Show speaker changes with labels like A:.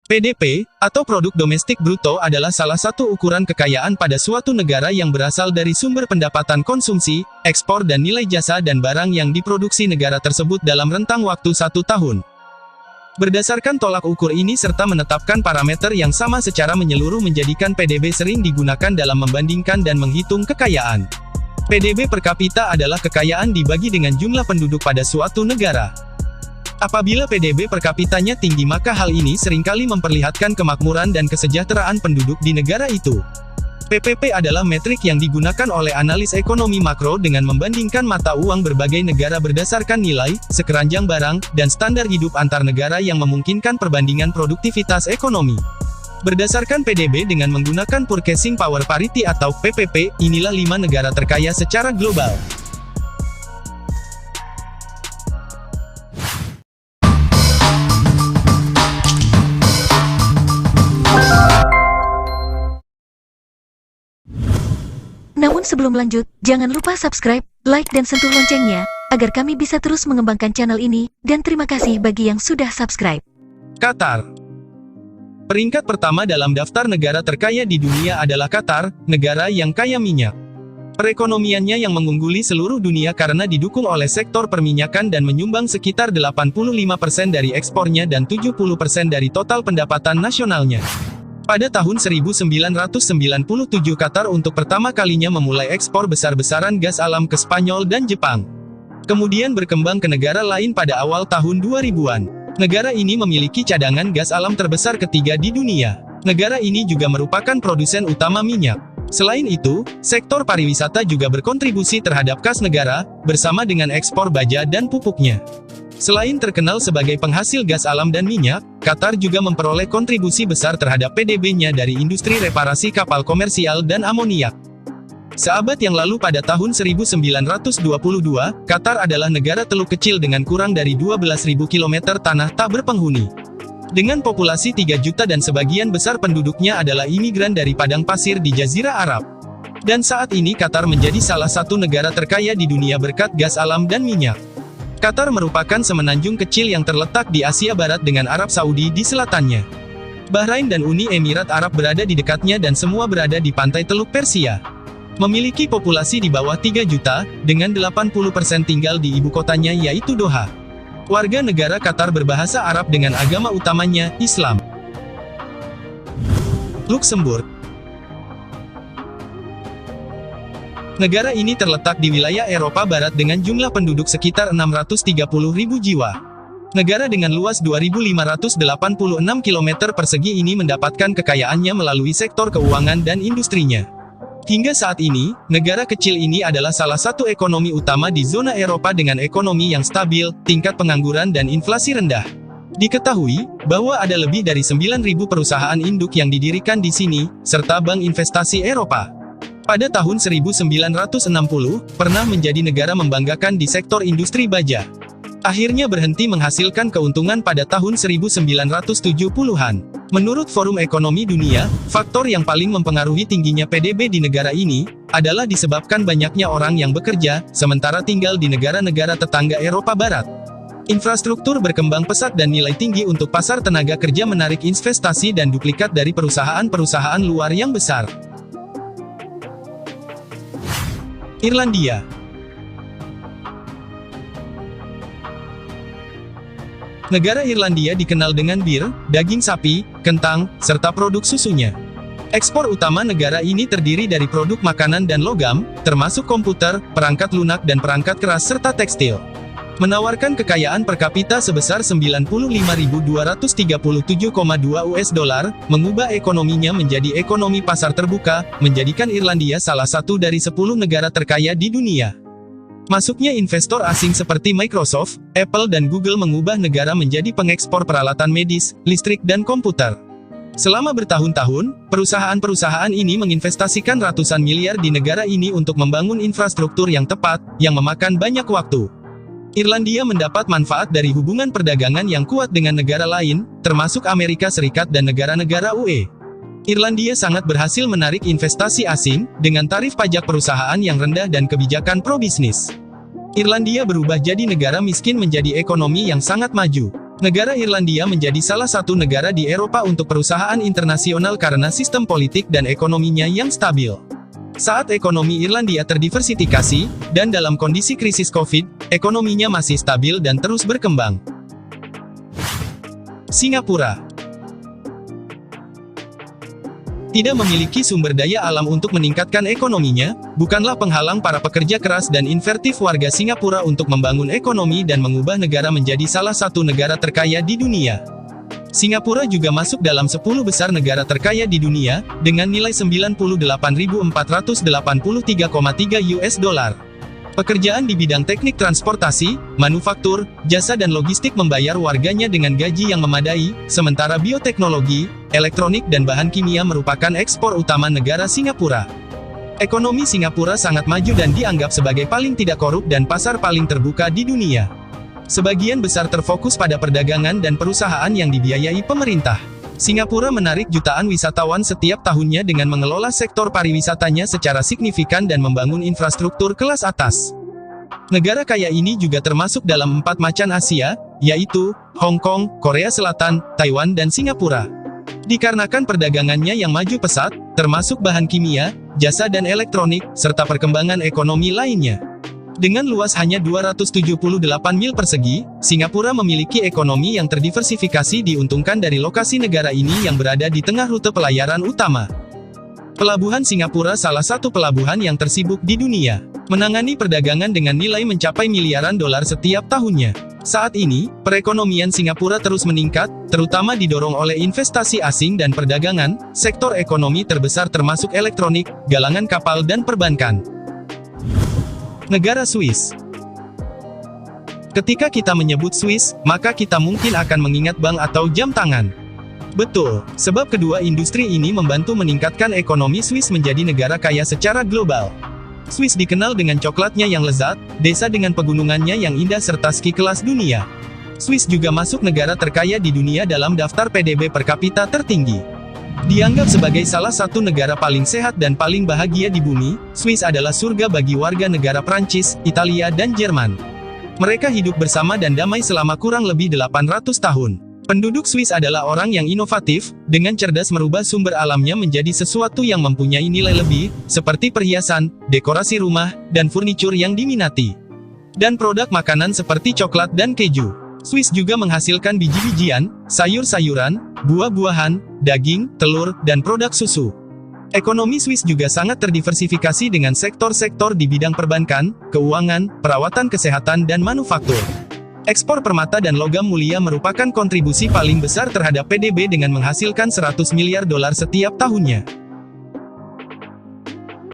A: PDB, atau Produk Domestik Bruto adalah salah satu ukuran kekayaan pada suatu negara yang berasal dari sumber pendapatan konsumsi, ekspor dan nilai jasa dan barang yang diproduksi negara tersebut dalam rentang waktu 1 tahun. Berdasarkan tolak ukur ini serta menetapkan parameter yang sama secara menyeluruh menjadikan PDB sering digunakan dalam membandingkan dan menghitung kekayaan. PDB per kapita adalah kekayaan dibagi dengan jumlah penduduk pada suatu negara. Apabila PDB per kapitanya tinggi maka hal ini seringkali memperlihatkan kemakmuran dan kesejahteraan penduduk di negara itu. PPP adalah metrik yang digunakan oleh analis ekonomi makro dengan membandingkan mata uang berbagai negara berdasarkan nilai, sekeranjang barang, dan standar hidup antar negara yang memungkinkan perbandingan produktivitas ekonomi. Berdasarkan PDB dengan menggunakan Purchasing Power Parity atau PPP, inilah 5 negara terkaya secara global.
B: Namun sebelum lanjut, jangan lupa subscribe, like dan sentuh loncengnya, agar kami bisa terus mengembangkan channel ini, dan terima kasih bagi yang sudah subscribe.
A: Qatar. Peringkat pertama dalam daftar negara terkaya di dunia adalah Qatar, negara yang kaya minyak. Perekonomiannya yang mengungguli seluruh dunia karena didukung oleh sektor perminyakan dan menyumbang sekitar 85% dari ekspornya dan 70% dari total pendapatan nasionalnya. Pada tahun 1997 Qatar untuk pertama kalinya memulai ekspor besar-besaran gas alam ke Spanyol dan Jepang. Kemudian berkembang ke negara lain pada awal tahun 2000-an. Negara ini memiliki cadangan gas alam terbesar ketiga di dunia. Negara ini juga merupakan produsen utama minyak. Selain itu, sektor pariwisata juga berkontribusi terhadap kas negara, bersama dengan ekspor baja dan pupuknya. Selain terkenal sebagai penghasil gas alam dan minyak, Qatar juga memperoleh kontribusi besar terhadap PDB-nya dari industri reparasi kapal komersial dan amoniak. Seabad yang lalu pada tahun 1922, Qatar adalah negara teluk kecil dengan kurang dari 12.000 km tanah tak berpenghuni. Dengan populasi 3 juta dan sebagian besar penduduknya adalah imigran dari padang pasir di Jazirah Arab. Dan saat ini Qatar menjadi salah satu negara terkaya di dunia berkat gas alam dan minyak. Qatar merupakan semenanjung kecil yang terletak di Asia Barat dengan Arab Saudi di selatannya. Bahrain dan Uni Emirat Arab berada di dekatnya dan semua berada di pantai Teluk Persia. Memiliki populasi di bawah 3 juta, dengan 80% tinggal di ibu kotanya yaitu Doha. Warga negara Qatar berbahasa Arab dengan agama utamanya, Islam. Luksemburg. Negara ini terletak di wilayah Eropa Barat dengan jumlah penduduk sekitar 630.000 jiwa. Negara dengan luas 2.586 km persegi ini mendapatkan kekayaannya melalui sektor keuangan dan industrinya. Hingga saat ini, negara kecil ini adalah salah satu ekonomi utama di zona Eropa dengan ekonomi yang stabil, tingkat pengangguran dan inflasi rendah. Diketahui bahwa ada lebih dari 9.000 perusahaan induk yang didirikan di sini, serta Bank Investasi Eropa. Pada tahun 1960, pernah menjadi negara membanggakan di sektor industri baja. Akhirnya berhenti menghasilkan keuntungan pada tahun 1970-an. Menurut Forum Ekonomi Dunia, faktor yang paling mempengaruhi tingginya PDB di negara ini, adalah disebabkan banyaknya orang yang bekerja, sementara tinggal di negara-negara tetangga Eropa Barat. Infrastruktur berkembang pesat dan nilai tinggi untuk pasar tenaga kerja menarik investasi dan duplikat dari perusahaan-perusahaan luar yang besar. Irlandia. Negara Irlandia dikenal dengan bir, daging sapi, kentang, serta produk susunya. Ekspor utama negara ini terdiri dari produk makanan dan logam, termasuk komputer, perangkat lunak dan perangkat keras serta tekstil. Menawarkan kekayaan per kapita sebesar 95.237,2 US dollar, mengubah ekonominya menjadi ekonomi pasar terbuka, menjadikan Irlandia salah satu dari 10 negara terkaya di dunia. Masuknya investor asing seperti Microsoft, Apple dan Google mengubah negara menjadi pengekspor peralatan medis, listrik dan komputer. Selama bertahun-tahun, perusahaan-perusahaan ini menginvestasikan ratusan miliar di negara ini untuk membangun infrastruktur yang tepat, yang memakan banyak waktu. Irlandia mendapat manfaat dari hubungan perdagangan yang kuat dengan negara lain, termasuk Amerika Serikat dan negara-negara UE. Irlandia sangat berhasil menarik investasi asing, dengan tarif pajak perusahaan yang rendah dan kebijakan pro-bisnis. Irlandia berubah jadi negara miskin menjadi ekonomi yang sangat maju. Negara Irlandia menjadi salah satu negara di Eropa untuk perusahaan internasional karena sistem politik dan ekonominya yang stabil. Saat ekonomi Irlandia terdiversifikasi, dan dalam kondisi krisis COVID, ekonominya masih stabil dan terus berkembang. Singapura tidak memiliki sumber daya alam untuk meningkatkan ekonominya, bukanlah penghalang para pekerja keras dan inventif warga Singapura untuk membangun ekonomi dan mengubah negara menjadi salah satu negara terkaya di dunia. Singapura juga masuk dalam 10 besar negara terkaya di dunia, dengan nilai 98.483,3 US dollar. Pekerjaan di bidang teknik transportasi, manufaktur, jasa dan logistik membayar warganya dengan gaji yang memadai, sementara bioteknologi, elektronik dan bahan kimia merupakan ekspor utama negara Singapura. Ekonomi Singapura sangat maju dan dianggap sebagai paling tidak korup dan pasar paling terbuka di dunia. Sebagian besar terfokus pada perdagangan dan perusahaan yang dibiayai pemerintah. Singapura menarik jutaan wisatawan setiap tahunnya dengan mengelola sektor pariwisatanya secara signifikan dan membangun infrastruktur kelas atas. Negara kaya ini juga termasuk dalam 4 macan Asia, yaitu Hong Kong, Korea Selatan, Taiwan dan Singapura. Dikarenakan perdagangannya yang maju pesat, termasuk bahan kimia, jasa dan elektronik, serta perkembangan ekonomi lainnya. Dengan luas hanya 278 mil persegi, Singapura memiliki ekonomi yang terdiversifikasi diuntungkan dari lokasi negara ini yang berada di tengah rute pelayaran utama. Pelabuhan Singapura salah satu pelabuhan yang tersibuk di dunia, menangani perdagangan dengan nilai mencapai miliaran dolar setiap tahunnya. Saat ini, perekonomian Singapura terus meningkat, terutama didorong oleh investasi asing dan perdagangan. Sektor ekonomi terbesar termasuk elektronik, galangan kapal dan perbankan. Negara Swiss. Ketika kita menyebut Swiss, maka kita mungkin akan mengingat bank atau jam tangan. Betul, sebab kedua industri ini membantu meningkatkan ekonomi Swiss menjadi negara kaya secara global. Swiss dikenal dengan coklatnya yang lezat, desa dengan pegunungannya yang indah serta ski kelas dunia. Swiss juga masuk negara terkaya di dunia dalam daftar PDB per kapita tertinggi. Dianggap sebagai salah satu negara paling sehat dan paling bahagia di bumi, Swiss adalah surga bagi warga negara Prancis, Italia dan Jerman. Mereka hidup bersama dan damai selama kurang lebih 800 tahun. Penduduk Swiss adalah orang yang inovatif, dengan cerdas merubah sumber alamnya menjadi sesuatu yang mempunyai nilai lebih, seperti perhiasan, dekorasi rumah, dan furnitur yang diminati. Dan produk makanan seperti coklat dan keju. Swiss juga menghasilkan biji-bijian, sayur-sayuran, buah-buahan, daging, telur, dan produk susu. Ekonomi Swiss juga sangat terdiversifikasi dengan sektor-sektor di bidang perbankan, keuangan, perawatan kesehatan dan manufaktur. Ekspor permata dan logam mulia merupakan kontribusi paling besar terhadap PDB dengan menghasilkan 100 miliar dolar setiap tahunnya.